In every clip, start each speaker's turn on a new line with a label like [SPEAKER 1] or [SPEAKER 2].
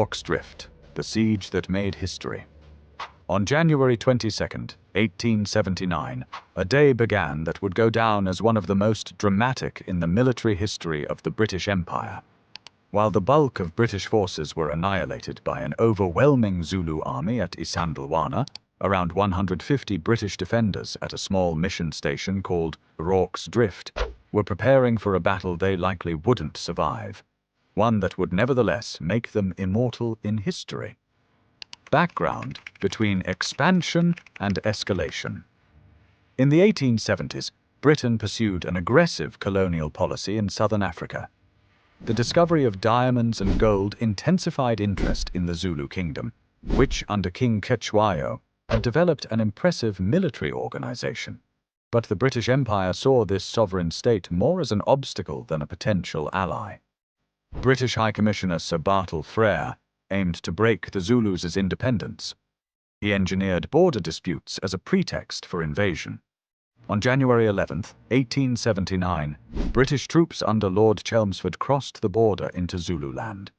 [SPEAKER 1] Rorke's Drift, the siege that made history. On January 22nd, 1879, a day began that would go down as one of the most dramatic in the military history of the British Empire. While the bulk of British forces were annihilated by an overwhelming Zulu army at Isandlwana, around 150 British defenders at a small mission station called Rorke's Drift were preparing for a battle they likely wouldn't survive, one that would nevertheless make them immortal in history. Background between expansion and escalation. In the 1870s, Britain pursued an aggressive colonial policy in southern Africa. The discovery of diamonds and gold intensified interest in the Zulu kingdom, which, under King Cetshwayo, had developed an impressive military organization. But the British Empire saw this sovereign state more as an obstacle than a potential ally. British High Commissioner Sir Bartle Frere aimed to break the Zulus' independence. He engineered border disputes as a pretext for invasion. On January 11, 1879, British troops under Lord Chelmsford crossed the border into Zululand.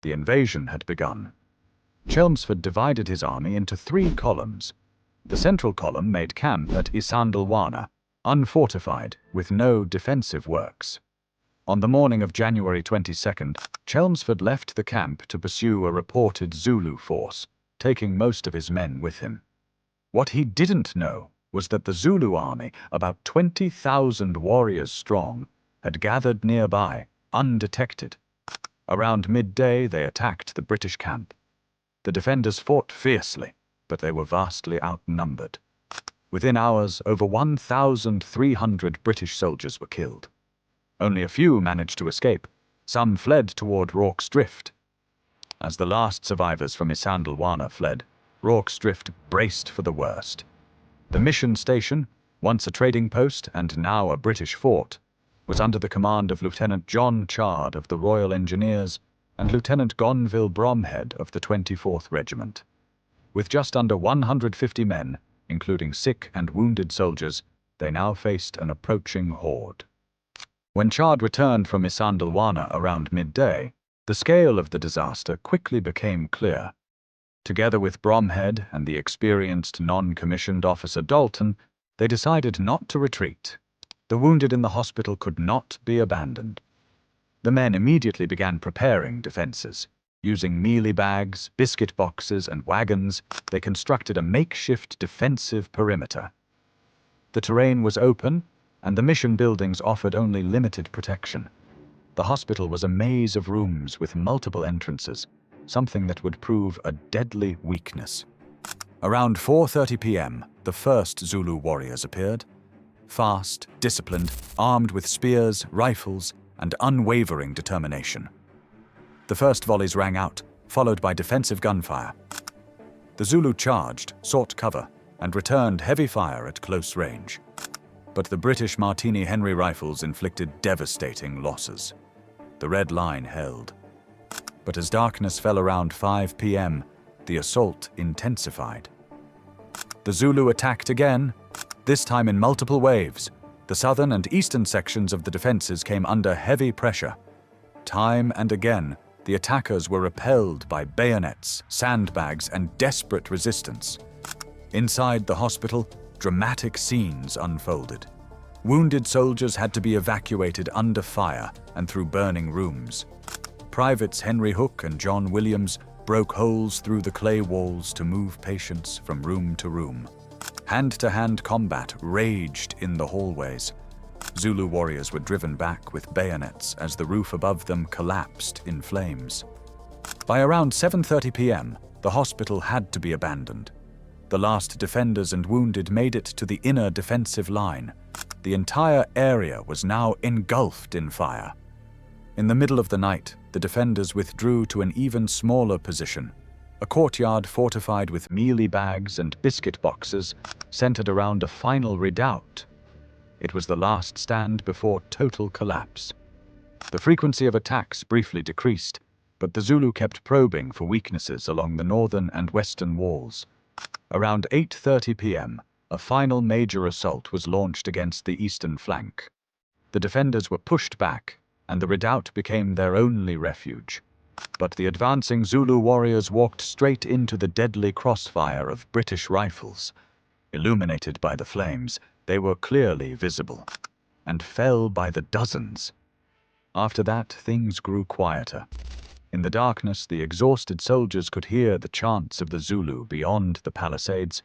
[SPEAKER 1] The invasion had begun. Chelmsford divided his army into 3 columns. The central column made camp at Isandlwana, unfortified, with no defensive works. On the morning of January 22nd, Chelmsford left the camp to pursue a reported Zulu force, taking most of his men with him. What he didn't know was that the Zulu army, about 20,000 warriors strong, had gathered nearby, undetected. Around midday, they attacked the British camp. The defenders fought fiercely, but they were vastly outnumbered. Within hours, over 1,300 British soldiers were killed. Only a few managed to escape. Some fled toward Rorke's Drift. As the last survivors from Isandlwana fled, Rorke's Drift braced for the worst. The mission station, once a trading post and now a British fort, was under the command of Lieutenant John Chard of the Royal Engineers and Lieutenant Gonville Bromhead of the 24th Regiment. With just under 150 men, including sick and wounded soldiers, they now faced an approaching horde. When Chard returned from Isandlwana around midday, the scale of the disaster quickly became clear. Together with Bromhead and the experienced non-commissioned officer Dalton, they decided not to retreat. The wounded in the hospital could not be abandoned. The men immediately began preparing defenses. Using mealie bags, biscuit boxes, and wagons, they constructed a makeshift defensive perimeter. The terrain was open, and the mission buildings offered only limited protection. The hospital was a maze of rooms with multiple entrances, something that would prove a deadly weakness. Around 4:30 p.m., the first Zulu warriors appeared. Fast, disciplined, armed with spears, rifles, and unwavering determination. The first volleys rang out, followed by defensive gunfire. The Zulu charged, sought cover, and returned heavy fire at close range. But the British Martini Henry rifles inflicted devastating losses. The red line held. But as darkness fell around 5 p.m., the assault intensified. The Zulu attacked again, this time in multiple waves. The southern and eastern sections of the defenses came under heavy pressure. Time and again, the attackers were repelled by bayonets, sandbags, and desperate resistance. Inside the hospital, dramatic scenes unfolded. Wounded soldiers had to be evacuated under fire and through burning rooms. Privates Henry Hook and John Williams broke holes through the clay walls to move patients from room to room. Hand-to-hand combat raged in the hallways. Zulu warriors were driven back with bayonets as the roof above them collapsed in flames. By around 7:30 p.m., the hospital had to be abandoned. The last defenders and wounded made it to the inner defensive line. The entire area was now engulfed in fire. In the middle of the night, the defenders withdrew to an even smaller position, a courtyard fortified with mealie bags and biscuit boxes centered around a final redoubt. It was the last stand before total collapse. The frequency of attacks briefly decreased, but the Zulu kept probing for weaknesses along the northern and western walls. Around 8:30 p.m., a final major assault was launched against the eastern flank. The defenders were pushed back, and the redoubt became their only refuge. But the advancing Zulu warriors walked straight into the deadly crossfire of British rifles. Illuminated by the flames, they were clearly visible, and fell by the dozens. After that, things grew quieter. In the darkness, the exhausted soldiers could hear the chants of the Zulu beyond the palisades,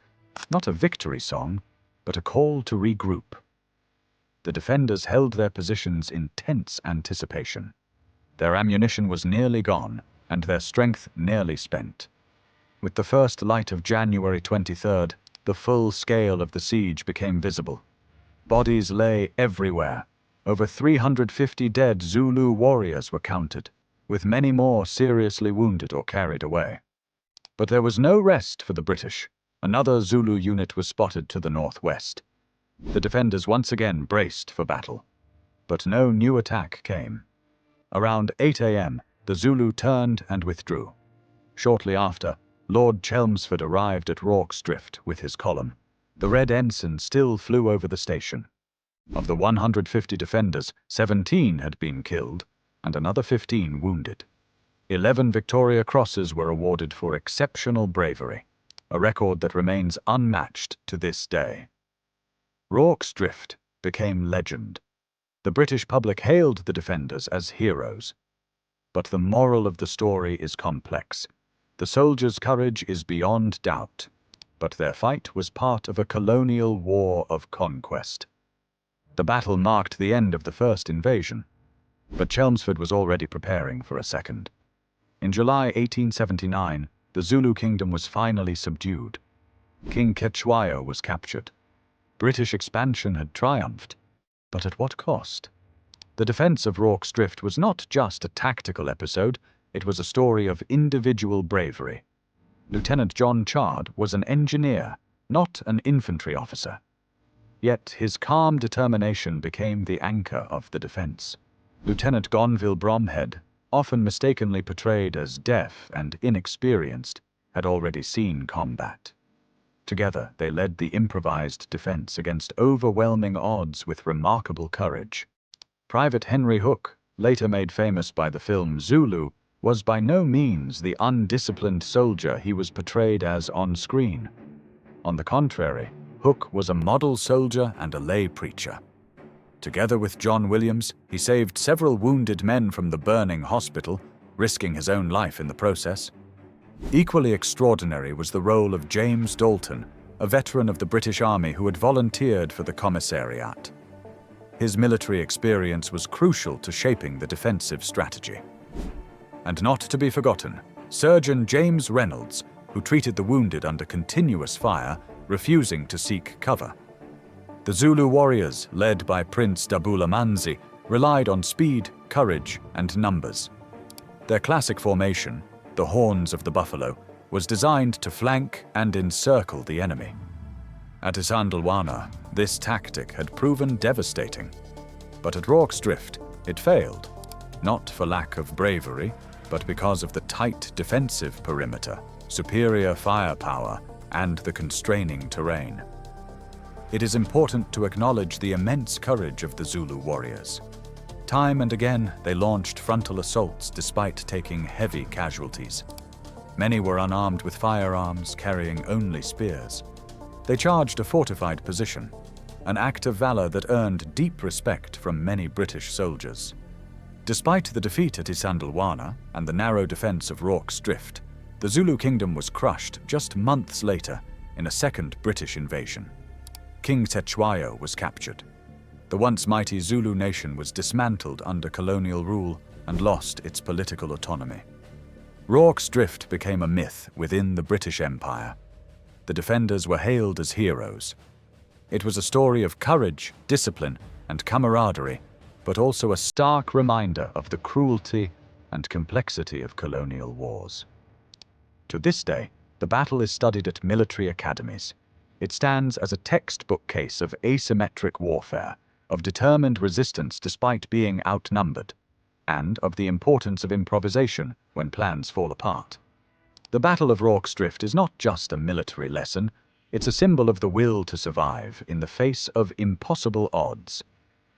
[SPEAKER 1] not a victory song, but a call to regroup. The defenders held their positions in tense anticipation. Their ammunition was nearly gone, and their strength nearly spent. With the first light of January 23rd, the full scale of the siege became visible. Bodies lay everywhere. Over 350 dead Zulu warriors were counted, with many more seriously wounded or carried away. But there was no rest for the British. Another Zulu unit was spotted to the northwest. The defenders once again braced for battle. But no new attack came. Around 8 a.m., the Zulu turned and withdrew. Shortly after, Lord Chelmsford arrived at Rorke's Drift with his column. The red ensign still flew over the station. Of the 150 defenders, 17 had been killed, and another 15 wounded. 11 Victoria Crosses were awarded for exceptional bravery, a record that remains unmatched to this day. Rorke's Drift became legend. The British public hailed the defenders as heroes. But the moral of the story is complex. The soldiers' courage is beyond doubt, but their fight was part of a colonial war of conquest. The battle marked the end of the first invasion, but Chelmsford was already preparing for a second. In July 1879, the Zulu kingdom was finally subdued. King Cetshwayo was captured. British expansion had triumphed, but at what cost? The defense of Rorke's Drift was not just a tactical episode, it was a story of individual bravery. Lieutenant John Chard was an engineer, not an infantry officer. Yet his calm determination became the anchor of the defense. Lieutenant Gonville Bromhead, often mistakenly portrayed as deaf and inexperienced, had already seen combat. Together, they led the improvised defense against overwhelming odds with remarkable courage. Private Henry Hook, later made famous by the film Zulu, was by no means the undisciplined soldier he was portrayed as on screen. On the contrary, Hook was a model soldier and a lay preacher. Together with John Williams, he saved several wounded men from the burning hospital, risking his own life in the process. Equally extraordinary was the role of James Dalton, a veteran of the British Army who had volunteered for the commissariat. His military experience was crucial to shaping the defensive strategy. And not to be forgotten, Surgeon James Reynolds, who treated the wounded under continuous fire, refusing to seek cover. The Zulu warriors, led by Prince Dabula Manzi, relied on speed, courage, and numbers. Their classic formation, the Horns of the Buffalo, was designed to flank and encircle the enemy. At Isandlwana, this tactic had proven devastating. But at Rorke's Drift, it failed, not for lack of bravery, but because of the tight defensive perimeter, superior firepower, and the constraining terrain. It is important to acknowledge the immense courage of the Zulu warriors. Time and again, they launched frontal assaults despite taking heavy casualties. Many were unarmed with firearms, carrying only spears. They charged a fortified position, an act of valor that earned deep respect from many British soldiers. Despite the defeat at Isandlwana and the narrow defense of Rorke's Drift, the Zulu kingdom was crushed just months later in a second British invasion. King Cetshwayo was captured. The once mighty Zulu nation was dismantled under colonial rule and lost its political autonomy. Rorke's Drift became a myth within the British Empire. The defenders were hailed as heroes. It was a story of courage, discipline, and camaraderie, but also a stark reminder of the cruelty and complexity of colonial wars. To this day, the battle is studied at military academies. It stands as a textbook case of asymmetric warfare, of determined resistance despite being outnumbered, and of the importance of improvisation when plans fall apart. The Battle of Rorke's Drift is not just a military lesson, it's a symbol of the will to survive in the face of impossible odds.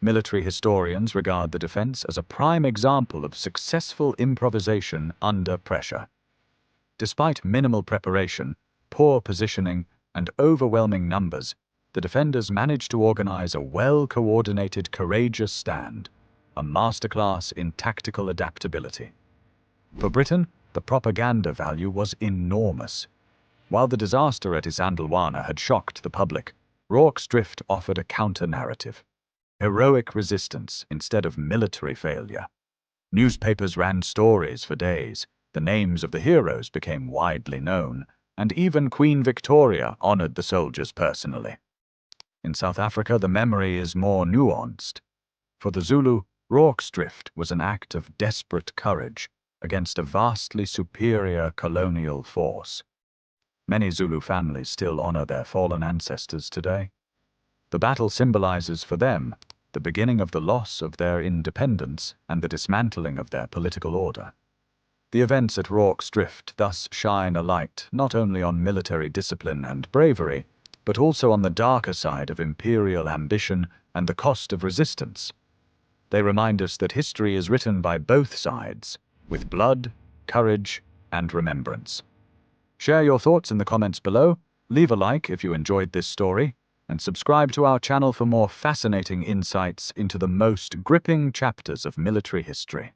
[SPEAKER 1] Military historians regard the defense as a prime example of successful improvisation under pressure. Despite minimal preparation, poor positioning, and overwhelming numbers, the defenders managed to organize a well-coordinated, courageous stand, a masterclass in tactical adaptability. For Britain, the propaganda value was enormous. While the disaster at Isandlwana had shocked the public, Rorke's drift offered a counter-narrative: heroic resistance instead of military failure. Newspapers ran stories for days, the names of the heroes became widely known, and even Queen Victoria honored the soldiers personally. In South Africa, the memory is more nuanced. For the Zulu, Rorke's drift was an act of desperate courage against a vastly superior colonial force. Many Zulu families still honor their fallen ancestors today. The battle symbolizes for them the beginning of the loss of their independence and the dismantling of their political order. The events at Rorke's drift thus shine a light not only on military discipline and bravery, but also on the darker side of imperial ambition and the cost of resistance. They remind us that history is written by both sides, with blood, courage, and remembrance. Share your thoughts in the comments below, leave a like if you enjoyed this story, and subscribe to our channel for more fascinating insights into the most gripping chapters of military history.